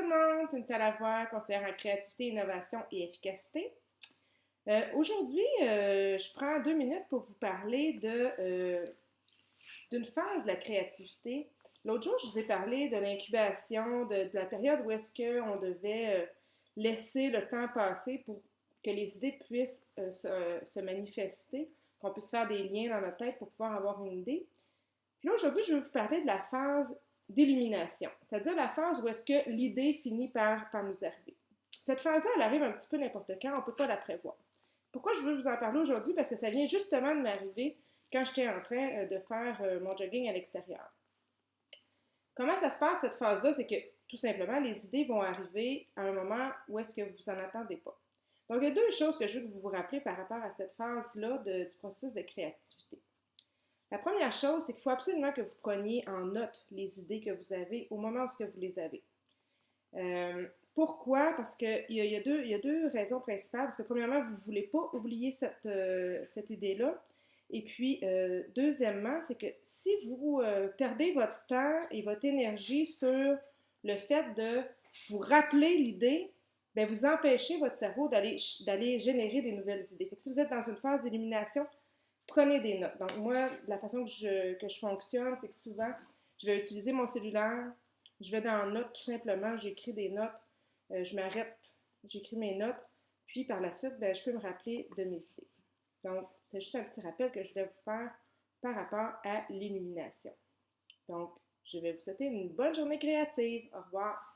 tout le monde, c'est Cynthia Lavoie, conseillère en créativité, innovation et efficacité. Aujourd'hui, je prends 2 minutes pour vous parler d'une phase de la créativité. L'autre jour, je vous ai parlé de l'incubation, de la période où est-ce qu'on devait laisser le temps passer pour que les idées puissent se manifester, qu'on puisse faire des liens dans notre tête pour pouvoir avoir une idée. Puis là, aujourd'hui, je vais vous parler de la phase d'illumination, c'est-à-dire la phase où est-ce que l'idée finit par nous arriver. Cette phase-là, elle arrive un petit peu n'importe quand, on ne peut pas la prévoir. Pourquoi je veux vous en parler aujourd'hui? Parce que ça vient justement de m'arriver quand j'étais en train de faire mon jogging à l'extérieur. Comment ça se passe cette phase-là? C'est que tout simplement, les idées vont arriver à un moment où est-ce que vous n'en attendez pas. Donc, il y a deux choses que je veux que vous vous rappelez par rapport à cette phase-là du processus de créativité. La première chose, c'est qu'il faut absolument que vous preniez en note les idées que vous avez au moment où vous les avez. Pourquoi? Parce qu'il y a deux raisons principales. Parce que premièrement, vous ne voulez pas oublier cette idée-là. Et puis, deuxièmement, c'est que si vous perdez votre temps et votre énergie sur le fait de vous rappeler l'idée, bien, vous empêchez votre cerveau d'aller générer des nouvelles idées. Fait que si vous êtes dans une phase d'élimination, prenez des notes. Donc, moi, la façon que je fonctionne, c'est que souvent, je vais utiliser mon cellulaire, je vais dans Notes tout simplement, j'écris des notes, je m'arrête, j'écris mes notes, puis par la suite, ben, je peux me rappeler de mes idées. Donc, c'est juste un petit rappel que je voulais vous faire par rapport à l'illumination. Donc, je vais vous souhaiter une bonne journée créative. Au revoir.